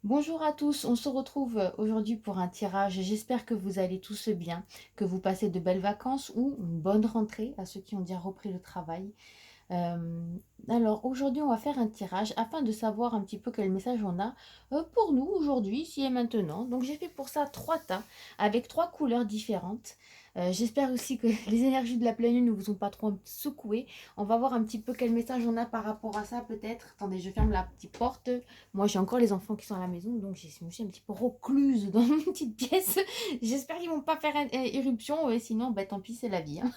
Bonjour à tous, on se retrouve aujourd'hui pour un tirage. J'espère que vous allez tous bien, que vous passez de belles vacances ou une bonne rentrée à ceux qui ont déjà repris le travail. Euh, alors aujourd'hui, on va faire un tirage afin de savoir un petit peu quel message on a pour nous aujourd'hui, ici et maintenant. Donc j'ai fait pour ça trois tas avec trois couleurs différentes. J'espère aussi que les énergies de la pleine lune ne vous ont pas trop secoué. On va voir un petit peu quel message on a par rapport à ça peut-être. Attendez, je ferme la petite porte. Moi j'ai encore les enfants qui sont à la maison, donc je me suis un petit peu recluse dans une petite pièce. J'espère qu'ils vont pas faire éruption, sinon bah, tant pis, c'est la vie, hein.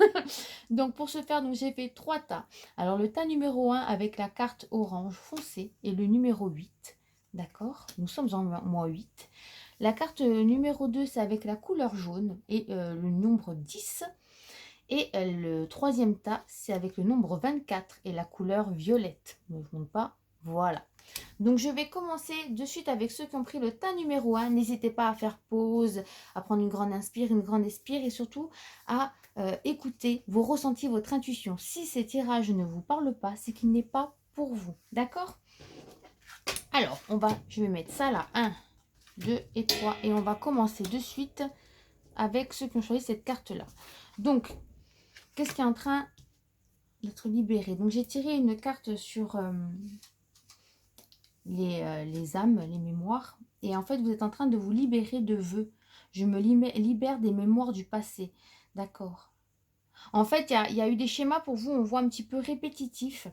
Donc pour ce faire, donc j'ai fait trois tas. Alors le tas numéro 1 avec la carte orange foncé et le numéro 8. D'accord? Nous sommes en mois 8. La carte numéro 2, c'est avec la couleur jaune et le nombre 10. Et le troisième tas, c'est avec le nombre 24 et la couleur violette. Ne je montre pas. Voilà. Donc je vais commencer de suite avec ceux qui ont pris le tas numéro 1. N'hésitez pas à faire pause, à prendre une grande inspire, une grande expire et surtout à écouter vos ressentis, votre intuition. Si ces tirages ne vous parlent pas, c'est qu'il n'est pas pour vous. D'accord? Alors, je vais mettre ça là. 1, 2 et 3. Et on va commencer de suite avec ceux qui ont choisi cette carte-là. Donc, qu'est-ce qui est en train d'être libéré? Donc, j'ai tiré une carte sur les âmes, les mémoires. Et en fait, vous êtes en train de vous libérer de vœux. Je me libère des mémoires du passé. D'accord. En fait, il y a eu des schémas pour vous, on voit un petit peu répétitifs,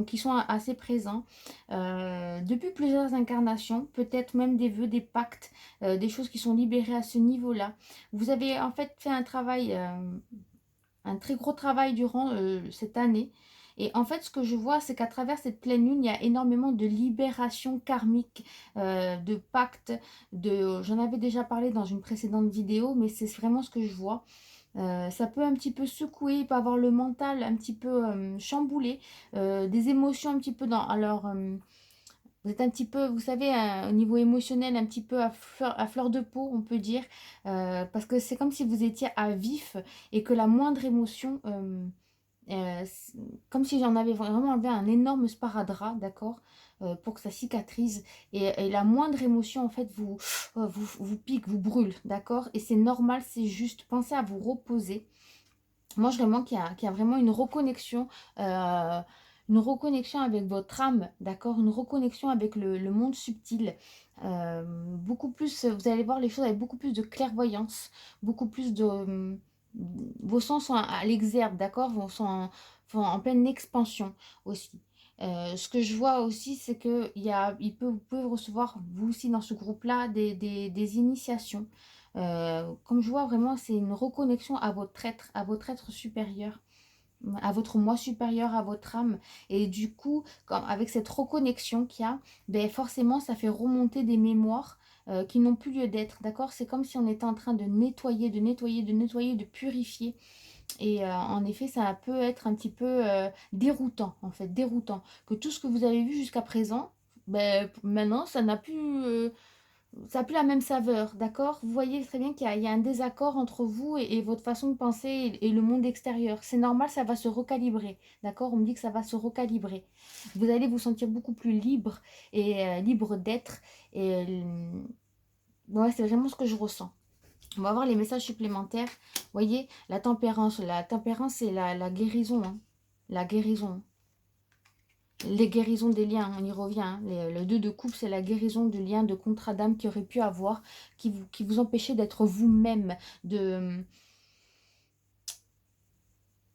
qui sont assez présents. Depuis plusieurs incarnations, peut-être même des vœux, des pactes, des choses qui sont libérées à ce niveau-là. Vous avez en fait fait un travail, un très gros travail durant cette année. Et en fait, ce que je vois, c'est qu'à travers cette pleine lune, il y a énormément de libération karmique, de pactes, j'en avais déjà parlé dans une précédente vidéo, mais c'est vraiment ce que je vois. Ça peut un petit peu secouer, il peut avoir le mental un petit peu chamboulé, des émotions un petit peu dans... Alors, vous êtes un petit peu, vous savez, au niveau émotionnel, un petit peu à fleur de peau, on peut dire, parce que c'est comme si vous étiez à vif et que la moindre émotion, comme si j'en avais vraiment enlevé un énorme sparadrap, d'accord, pour que ça cicatrise. Et la moindre émotion, en fait, vous pique, vous brûle, d'accord. Et c'est normal, c'est juste. Pensez à vous reposer. Moi, je vraiment qu'il y a vraiment euh, une reconnexion avec votre âme, d'accord, une reconnexion avec le monde subtil. Beaucoup plus, vous allez voir les choses avec beaucoup plus de clairvoyance, beaucoup plus de... vos sens sont à l'exergue, d'accord, vos sont en pleine expansion aussi. Ce que je vois aussi, c'est que vous pouvez recevoir, vous aussi dans ce groupe-là, des initiations. Comme je vois vraiment, c'est une reconnexion à votre être supérieur, à votre moi supérieur, à votre âme. Et du coup, avec cette reconnexion qu'il y a, ben forcément, ça fait remonter des mémoires qui n'ont plus lieu d'être. D'accord? C'est comme si on était en train de nettoyer, de nettoyer, de nettoyer, de purifier. Et en effet, ça peut être un petit peu déroutant, en fait, déroutant. Que tout ce que vous avez vu jusqu'à présent, ben, maintenant, ça n'a plus la même saveur, d'accord? Vous voyez très bien qu'il y a un désaccord entre vous et votre façon de penser et le monde extérieur. C'est normal, ça va se recalibrer, d'accord? On me dit que ça va se recalibrer. Vous allez vous sentir beaucoup plus libre et libre d'être. Et ouais, c'est vraiment ce que je ressens. On va voir les messages supplémentaires. Vous voyez, la tempérance. La tempérance, c'est la guérison, hein. La guérison. Les guérisons des liens, on y revient, hein. Le 2 de coupe, c'est la guérison de liens, de contrats d'âme qui aurait pu avoir, qui vous empêchait d'être vous-même,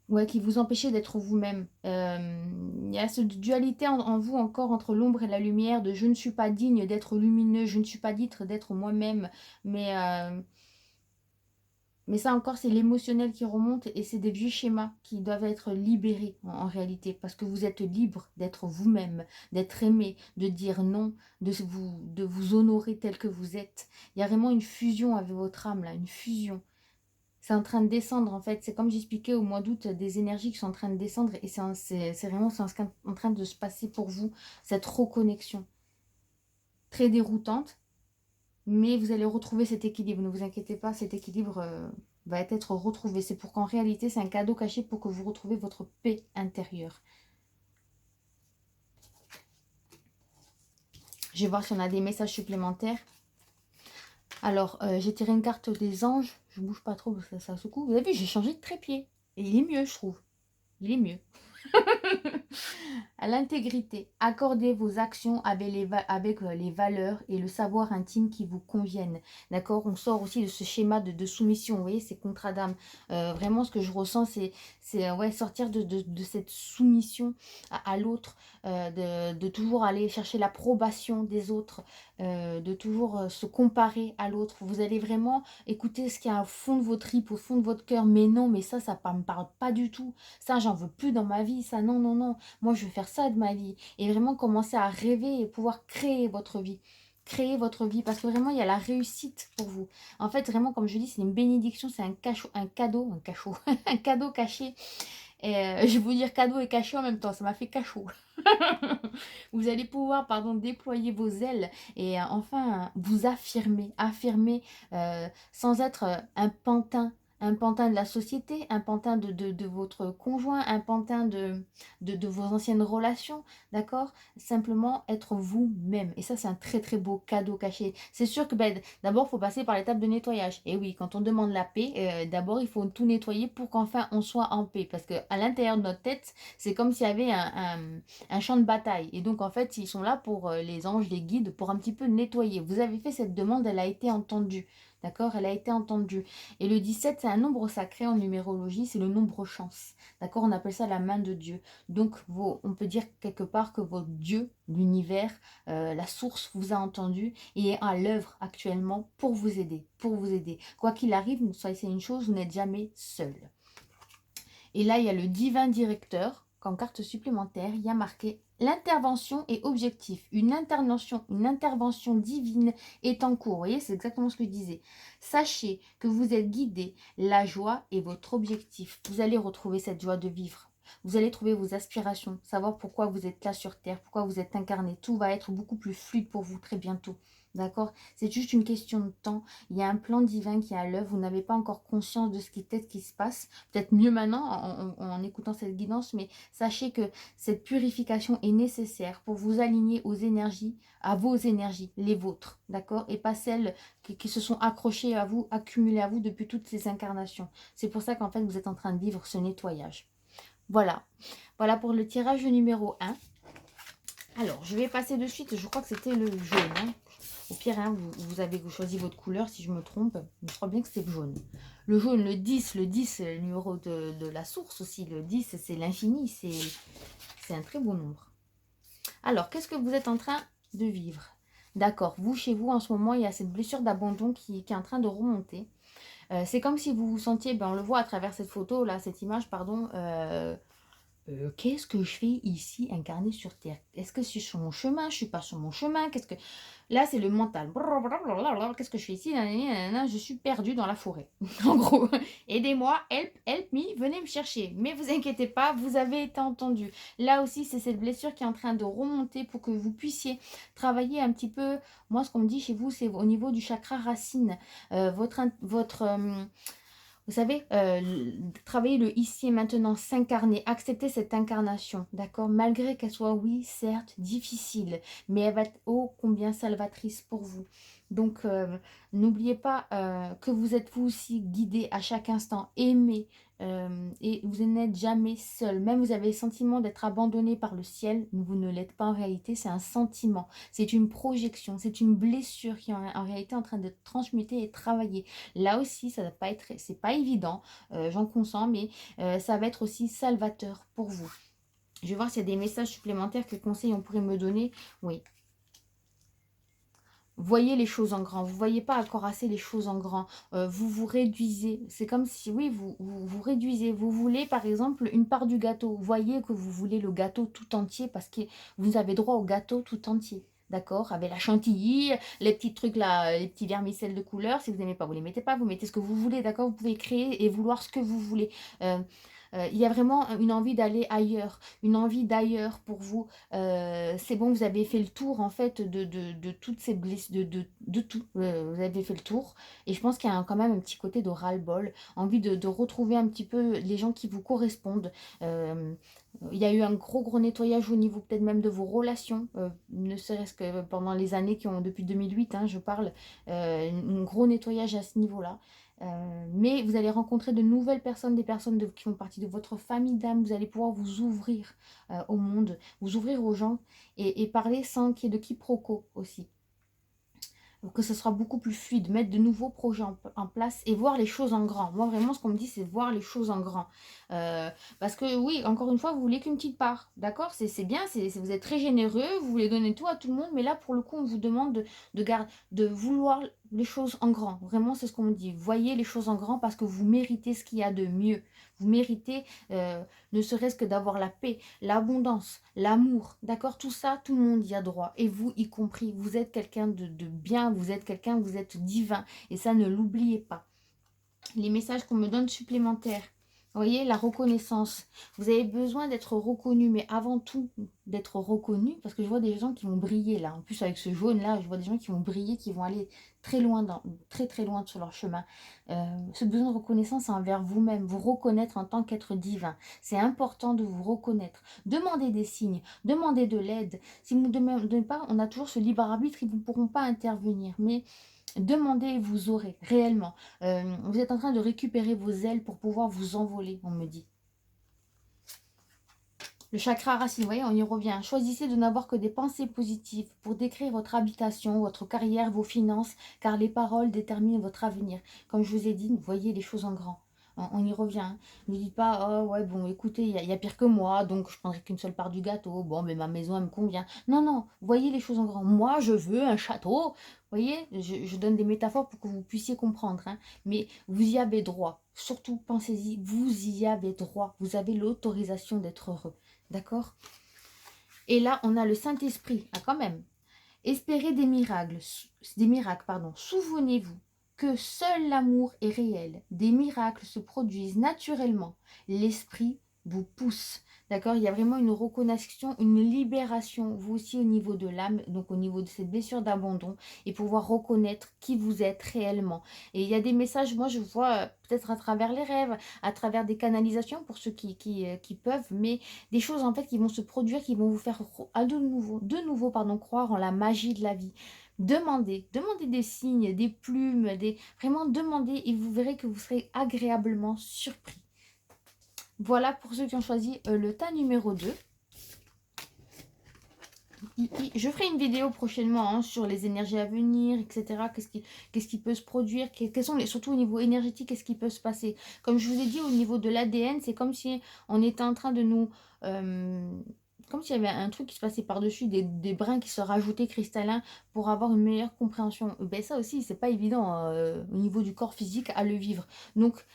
ouais, qui vous empêchait d'être vous-même. Il y a cette dualité en vous encore entre l'ombre et la lumière, de je ne suis pas digne d'être lumineux, je ne suis pas digne d'être moi-même, mais Mais ça encore, c'est l'émotionnel qui remonte et c'est des vieux schémas qui doivent être libérés en réalité. Parce que vous êtes libre d'être vous-même, d'être aimé, de dire non, de vous honorer tel que vous êtes. Il y a vraiment une fusion avec votre âme là, une fusion. C'est en train de descendre en fait. C'est comme j'expliquais au mois d'août, des énergies qui sont en train de descendre et c'est vraiment en train de se passer pour vous, cette reconnexion. Très déroutante, mais vous allez retrouver cet équilibre. Ne vous inquiétez pas, cet équilibre va être retrouvé. C'est pour qu'en réalité, c'est un cadeau caché pour que vous retrouvez votre paix intérieure. Je vais voir si on a des messages supplémentaires. Alors, j'ai tiré une carte des anges. Je bouge pas trop parce que ça secoue. Vous avez vu, j'ai changé de trépied. Et il est mieux, je trouve. Il est mieux. À l'intégrité, accordez vos actions avec les valeurs et le savoir intime qui vous conviennent. D'accord. On sort aussi de ce schéma de soumission. Vous voyez, ces contrats d'âme. Vraiment, ce que je ressens, c'est ouais, sortir de cette soumission à l'autre, de toujours aller chercher l'approbation des autres, de toujours se comparer à l'autre. Vous allez vraiment écouter ce qu'il y a au fond de votre tripes, au fond de votre cœur. Mais non, mais ça me parle pas du tout. Ça, j'en veux plus dans ma vie. Ça, non, non, non. Moi, je veux faire ça de ma vie. Et vraiment commencer à rêver et pouvoir créer votre vie. Créer votre vie. Parce que vraiment, il y a la réussite pour vous. En fait, vraiment, comme je dis, c'est une bénédiction. C'est un cadeau. Un cadeau caché. Et je vais vous dire cadeau et caché en même temps. Ça m'a fait cachot. Vous allez pouvoir, pardon, déployer vos ailes et enfin vous affirmer. Affirmer sans être un pantin de la société, un pantin de votre conjoint, un pantin de vos anciennes relations, d'accord? Simplement être vous-même. Et ça, c'est un très très beau cadeau caché. C'est sûr que ben, d'abord, il faut passer par l'étape de nettoyage. Et oui, quand on demande la paix, d'abord, il faut tout nettoyer pour qu'enfin on soit en paix. Parce qu'à l'intérieur de notre tête, c'est comme s'il y avait un champ de bataille. Et donc, en fait, ils sont là pour les anges, les guides, pour un petit peu nettoyer. Vous avez fait cette demande, elle a été entendue. D'accord? Elle a été entendue. Et le 17, c'est un nombre sacré en numérologie, c'est le nombre chance. D'accord? On appelle ça la main de Dieu. Donc, on peut dire quelque part que votre Dieu, l'univers, la source vous a entendu et est à l'œuvre actuellement pour vous aider. Pour vous aider. Quoi qu'il arrive, soyez une chose, vous n'êtes jamais seul. Et là, il y a le divin directeur. Qu'en carte supplémentaire, il y a marqué l'intervention est objectif. Une intervention divine est en cours. Vous voyez, c'est exactement ce que je disais. Sachez que vous êtes guidé. La joie est votre objectif. Vous allez retrouver cette joie de vivre. Vous allez trouver vos aspirations, savoir pourquoi vous êtes là sur Terre, pourquoi vous êtes incarné. Tout va être beaucoup plus fluide pour vous très bientôt. D'accord? C'est juste une question de temps. Il y a un plan divin qui est à l'œuvre. Vous n'avez pas encore conscience de ce qui peut-être qui se passe. Peut-être mieux maintenant en écoutant cette guidance, mais sachez que cette purification est nécessaire pour vous aligner aux énergies, à vos énergies, les vôtres, d'accord? Et pas celles qui se sont accrochées à vous, accumulées à vous depuis toutes ces incarnations. C'est pour ça qu'en fait, vous êtes en train de vivre ce nettoyage. Voilà. Voilà pour le tirage numéro 1. Alors, je vais passer de suite. Je crois que c'était le jaune. Hein. Au pire, hein, vous avez choisi votre couleur, si je me trompe. Je crois bien que c'est le jaune. Le jaune, le 10, c'est le numéro de la source aussi. Le 10, c'est l'infini. C'est un très beau nombre. Alors, qu'est-ce que vous êtes en train de vivre? D'accord, vous, chez vous, en ce moment, il y a cette blessure d'abandon qui est en train de remonter. C'est comme si vous vous sentiez, ben, on le voit à travers cette photo, là, cette image, pardon, qu'est-ce que je fais ici incarné sur Terre? Est-ce que je suis sur mon chemin? Je suis pas sur mon chemin? Qu'est-ce que... Là, c'est le mental. Qu'est-ce que je fais ici? Je suis perdue dans la forêt. En gros, aidez-moi, help me, venez me chercher. Mais vous inquiétez pas, vous avez été entendu. Là aussi, c'est cette blessure qui est en train de remonter pour que vous puissiez travailler un petit peu. Moi, ce qu'on me dit chez vous, c'est au niveau du chakra racine. Vous savez, travailler le ici et maintenant, s'incarner, accepter cette incarnation, d'accord? Malgré qu'elle soit, oui, certes, difficile, mais elle va être ô combien salvatrice pour vous. Donc, n'oubliez pas que vous êtes vous aussi guidé à chaque instant, aimé, et vous n'êtes jamais seul. Même vous avez le sentiment d'être abandonné par le ciel, vous ne l'êtes pas en réalité, c'est un sentiment, c'est une projection, c'est une blessure qui est en réalité en train de transmuter et travailler. Là aussi, ça va pas être, c'est pas évident, j'en consens, mais ça va être aussi salvateur pour vous. Je vais voir s'il y a des messages supplémentaires, quels conseils on pourrait me donner. Oui. Voyez les choses en grand. Vous ne voyez pas encore assez les choses en grand. Vous vous réduisez. C'est comme si, oui, vous réduisez. Vous voulez, par exemple, une part du gâteau. Voyez que vous voulez le gâteau tout entier parce que vous avez droit au gâteau tout entier. D'accord? Avec la chantilly, les petits trucs là, les petits vermicelles de couleur. Si vous n'aimez pas, vous ne les mettez pas. Vous mettez ce que vous voulez. D'accord? Vous pouvez créer et vouloir ce que vous voulez. Il y a vraiment une envie d'aller ailleurs. Une envie d'ailleurs pour vous. C'est bon, vous avez fait le tour en fait de toutes ces blessures, de tout. Vous avez fait le tour. Et je pense qu'il y a quand même un petit côté de ras-le-bol. Envie de retrouver un petit peu les gens qui vous correspondent. Il y a eu un gros nettoyage au niveau peut-être même de vos relations, ne serait-ce que pendant les années qui ont depuis 2008, hein, je parle, un gros nettoyage à ce niveau-là. Mais vous allez rencontrer de nouvelles personnes, des personnes qui font partie de votre famille d'âme. Vous allez pouvoir vous ouvrir au monde, vous ouvrir aux gens et parler sans qu'il y ait de quiproquo aussi, que ce sera beaucoup plus fluide, mettre de nouveaux projets en place et voir les choses en grand. Moi, vraiment, ce qu'on me dit, c'est voir les choses en grand. Parce que oui, encore une fois, vous voulez qu'une petite part, d'accord? C'est bien, vous êtes très généreux, vous voulez donner tout à tout le monde, mais là, pour le coup, on vous demande de vouloir les choses en grand. Vraiment, c'est ce qu'on me dit. Voyez les choses en grand parce que vous méritez ce qu'il y a de mieux. Vous méritez ne serait-ce que d'avoir la paix, l'abondance, l'amour, d'accord? Tout ça, tout le monde y a droit, et vous y compris. Vous êtes quelqu'un de bien, vous êtes quelqu'un, vous êtes divin, et ça, ne l'oubliez pas. Les messages qu'on me donne supplémentaires, vous voyez, la reconnaissance. Vous avez besoin d'être reconnu, mais avant tout, d'être reconnu, parce que je vois des gens qui vont briller là. En plus, avec ce jaune-là, je vois des gens qui vont briller, qui vont aller très loin, très loin sur leur chemin. Ce besoin de reconnaissance envers vous-même, vous reconnaître en tant qu'être divin. C'est important de vous reconnaître. Demandez des signes, demandez de l'aide. Si vous ne demandez pas, on a toujours ce libre arbitre, ils ne pourront pas intervenir. Mais demandez et vous aurez, réellement. Vous êtes en train de récupérer vos ailes pour pouvoir vous envoler, on me dit. Le chakra racine, vous voyez, on y revient. Choisissez de n'avoir que des pensées positives pour décrire votre habitation, votre carrière, vos finances, car les paroles déterminent votre avenir. Comme je vous ai dit, voyez les choses en grand. On y revient. Hein. Ne dites pas, oh ouais, bon, écoutez, il y a pire que moi, donc je prendrai qu'une seule part du gâteau. Bon, mais ma maison, elle me convient. Non, non, voyez les choses en grand. Moi, je veux un château. Vous voyez, je donne des métaphores pour que vous puissiez comprendre. Hein. Mais vous y avez droit. Surtout, pensez-y, vous y avez droit. Vous avez l'autorisation d'être heureux. D'accord? Et là, on a le Saint-Esprit. Ah, quand même. Espérez des miracles, pardon. Souvenez-vous que seul l'amour est réel. Des miracles se produisent naturellement. L'esprit vous pousse. D'accord? Il y a vraiment une reconnaissance, une libération, vous aussi au niveau de l'âme, donc au niveau de cette blessure d'abandon, et pouvoir reconnaître qui vous êtes réellement. Et il y a des messages, moi je vois peut-être à travers les rêves, à travers des canalisations pour ceux qui peuvent, mais des choses en fait qui vont se produire, qui vont vous faire de nouveau pardon, croire en la magie de la vie. Demandez des signes, des plumes, vraiment demandez et vous verrez que vous serez agréablement surpris. Voilà pour ceux qui ont choisi le tas numéro 2. Je ferai une vidéo prochainement hein, sur les énergies à venir, etc. Qu'est-ce qui peut se produire, quels sont surtout au niveau énergétique, qu'est-ce qui peut se passer. Comme je vous ai dit, au niveau de l'ADN, c'est comme si on était en train de nous... comme s'il y avait un truc qui se passait par-dessus, des brins qui se rajoutaient cristallins pour avoir une meilleure compréhension. Ben ça aussi, c'est pas évident au niveau du corps physique à le vivre. Donc,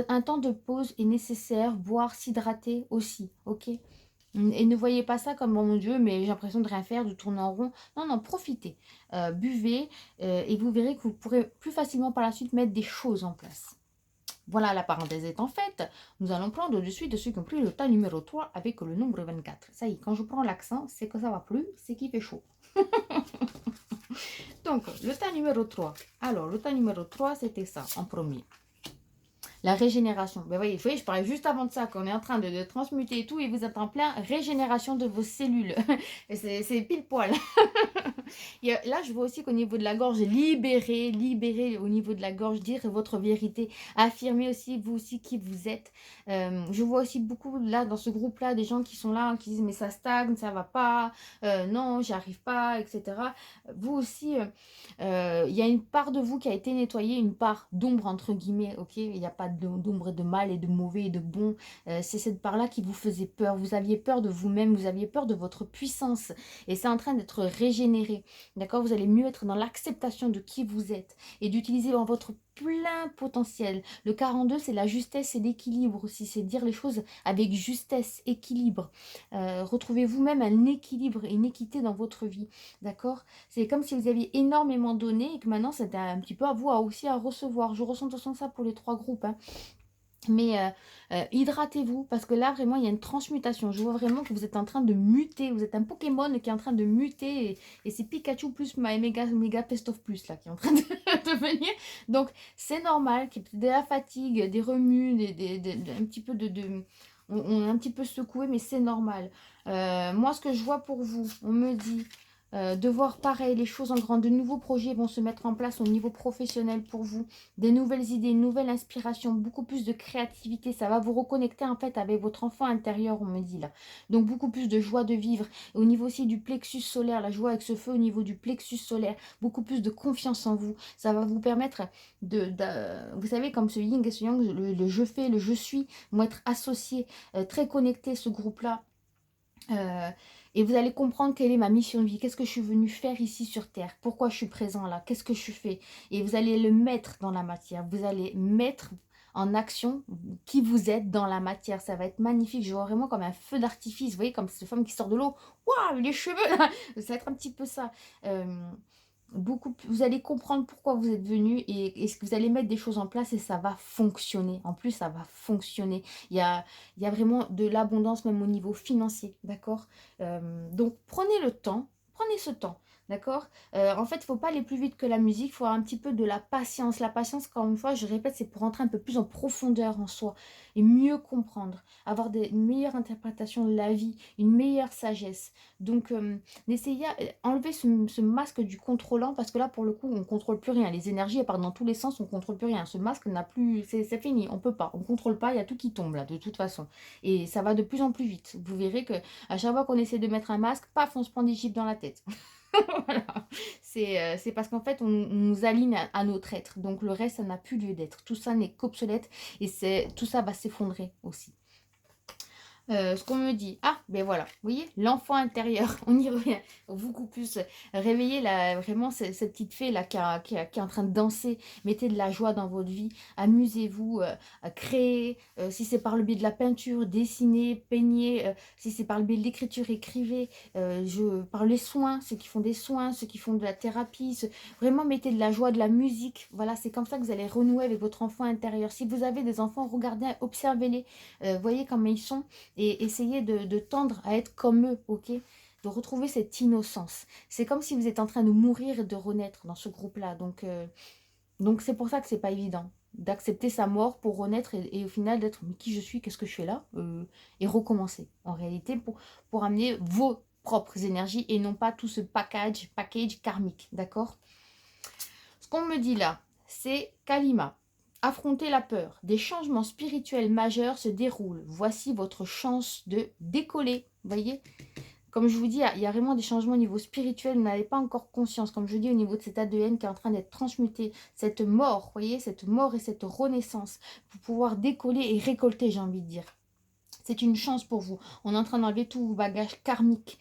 un temps de pause est nécessaire, boire, s'hydrater aussi, ok? Et ne voyez pas ça comme, oh mon Dieu, mais j'ai l'impression de rien faire, de tourner en rond. Non, non, profitez, buvez, et vous verrez que vous pourrez plus facilement par la suite mettre des choses en place. Voilà, la parenthèse étant faite, nous allons prendre de suite ceux qui ont pris le tas numéro 3 avec le nombre 24. Ça y est, quand je prends l'accent, c'est que ça va plus, c'est qu'il fait chaud. Donc, le tas numéro 3. Alors, le tas numéro 3, c'était ça, en premier. La régénération. Ben voyez, je parlais juste avant de ça, qu'on est en train de transmuter et tout, et vous êtes en plein régénération de vos cellules. C'est pile poil. Là, je vois aussi qu'au niveau de la gorge, libérer au niveau de la gorge, dire votre vérité, affirmer aussi, vous aussi, qui vous êtes. Je vois aussi beaucoup, là, dans ce groupe-là, des gens qui sont là, qui disent, mais ça stagne, ça va pas, non, j'y arrive pas, etc. Vous aussi, il y a une part de vous qui a été nettoyée, une part d'ombre, entre guillemets, ok? Il n'y a pas d'ombre de mal et de mauvais et de bon. C'est cette part-là qui vous faisait peur. Vous aviez peur de vous-même, vous aviez peur de votre puissance. Et c'est en train d'être régénéré. D'accord? Vous allez mieux être dans l'acceptation de qui vous êtes et d'utiliser votre plein potentiel. Le 42, c'est la justesse et l'équilibre aussi. C'est dire les choses avec justesse, équilibre. Retrouvez vous-même un équilibre et une équité dans votre vie. D'accord? C'est comme si vous aviez énormément donné et que maintenant, c'était un petit peu à vous aussi à recevoir. Je ressens de toute façon ça pour les 3 groupes. Hein. Mais hydratez-vous parce que là vraiment il y a une transmutation. Je vois vraiment que vous êtes en train de muter. Vous êtes un Pokémon qui est en train de muter et c'est Pikachu plus méga Pestof plus là qui est en train de venir. Donc c'est normal qu'il y ait de la fatigue, des remues, un petit peu On est un petit peu secoué, mais c'est normal. Moi, ce que je vois pour vous, on me dit de voir pareil, les choses en grand. De nouveaux projets vont se mettre en place au niveau professionnel pour vous. Des nouvelles idées, une nouvelle inspiration, beaucoup plus de créativité. Ça va vous reconnecter en fait avec votre enfant intérieur, on me dit là. Donc beaucoup plus de joie de vivre. Au niveau aussi du plexus solaire, la joie avec ce feu au niveau du plexus solaire. Beaucoup plus de confiance en vous. Ça va vous permettre vous savez, comme ce yin et ce yang, le je fais, le je suis, vont être associés, très connectés, ce groupe-là. Et vous allez comprendre quelle est ma mission de vie, qu'est-ce que je suis venue faire ici sur Terre, pourquoi je suis présent là, qu'est-ce que je fais. Et vous allez le mettre dans la matière, vous allez mettre en action qui vous êtes dans la matière. Ça va être magnifique, je vois vraiment comme un feu d'artifice, vous voyez, comme cette femme qui sort de l'eau, waouh, les cheveux là, ça va être un petit peu ça. Euh, vous allez comprendre pourquoi vous êtes venu et ce que vous allez mettre des choses en place et ça va fonctionner. En plus, ça va fonctionner. Il y a vraiment de l'abondance même au niveau financier, d'accord. Donc, prenez ce temps, d'accord. En fait, il ne faut pas aller plus vite que la musique, il faut avoir un petit peu de la patience. La patience, encore une fois, je répète, c'est pour entrer un peu plus en profondeur en soi et mieux comprendre, avoir une meilleure interprétation de la vie, une meilleure sagesse. Donc, d'essayer enlever ce masque du contrôlant parce que là pour le coup on contrôle plus rien, les énergies elles partent dans tous les sens, on contrôle plus rien, ce masque n'a plus, c'est fini, on peut pas, on contrôle pas, il y a tout qui tombe là de toute façon et ça va de plus en plus vite. Vous verrez que à chaque fois qu'on essaie de mettre un masque, paf, on se prend des chips dans la tête. Voilà, c'est parce qu'en fait on nous aligne à notre être, donc le reste ça n'a plus lieu d'être, tout ça n'est qu'obsolète et tout ça va s'effondrer aussi. Ce qu'on me dit, ah, ben voilà, vous voyez, l'enfant intérieur, on y revient, beaucoup plus. Réveillez vraiment cette petite fée là qui est en train de danser, mettez de la joie dans votre vie, amusez-vous, à créer, si c'est par le biais de la peinture, dessinez, peignez, si c'est par le biais de l'écriture, écrivez, par les soins, ceux qui font des soins, ceux qui font de la thérapie, vraiment mettez de la joie, de la musique, voilà, c'est comme ça que vous allez renouer avec votre enfant intérieur. Si vous avez des enfants, regardez, observez-les, voyez comment ils sont, et essayez de tendre à être comme eux, ok? De retrouver cette innocence. C'est comme si vous êtes en train de mourir et de renaître dans ce groupe-là. Donc c'est pour ça que c'est pas évident d'accepter sa mort pour renaître et au final d'être mais qui je suis, qu'est-ce que je fais là et recommencer en réalité pour amener vos propres énergies et non pas tout ce package karmique, d'accord? Ce qu'on me dit là, c'est Kalima. Affrontez la peur. Des changements spirituels majeurs se déroulent. Voici votre chance de décoller. Vous voyez? Comme je vous dis, il y a vraiment des changements au niveau spirituel. Vous n'avez pas encore conscience. Comme je dis, au niveau de cet ADN qui est en train d'être transmuté. Cette mort, vous voyez? Cette mort et cette renaissance. Pour pouvoir décoller et récolter, j'ai envie de dire. C'est une chance pour vous. On est en train d'enlever tous vos bagages karmiques.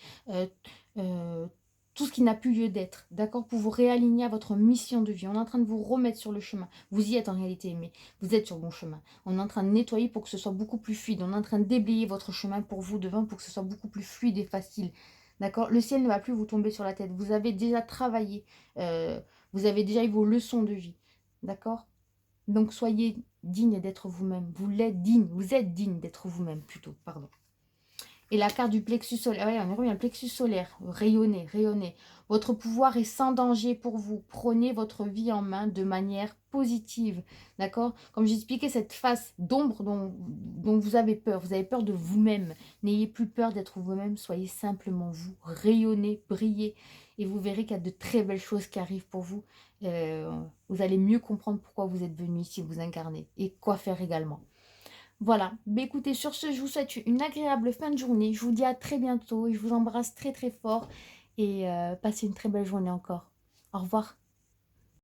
Tout ce qui n'a plus lieu d'être, d'accord, pour vous réaligner à votre mission de vie. On est en train de vous remettre sur le chemin. Vous y êtes en réalité, mais vous êtes sur le bon chemin. On est en train de nettoyer pour que ce soit beaucoup plus fluide. On est en train de déblayer votre chemin pour vous devant pour que ce soit beaucoup plus fluide et facile. D'accord? Le ciel ne va plus vous tomber sur la tête. Vous avez déjà travaillé. Vous avez déjà eu vos leçons de vie. D'accord? Donc soyez digne d'être vous-même. Vous l'êtes digne. Vous êtes digne d'être vous-même plutôt. Pardon. Et la carte du plexus solaire, ouais, on y revient, le plexus solaire, rayonnez, rayonnez. Votre pouvoir est sans danger pour vous. Prenez votre vie en main de manière positive, d'accord? Comme j'expliquais, cette face d'ombre dont vous avez peur de vous-même. N'ayez plus peur d'être vous-même, soyez simplement vous. Rayonnez, brillez, et vous verrez qu'il y a de très belles choses qui arrivent pour vous. Vous allez mieux comprendre pourquoi vous êtes venu ici vous incarner, et quoi faire également. Voilà, bah écoutez, sur ce, je vous souhaite une agréable fin de journée. Je vous dis à très bientôt. Je vous embrasse très très fort et passez une très belle journée encore. Au revoir.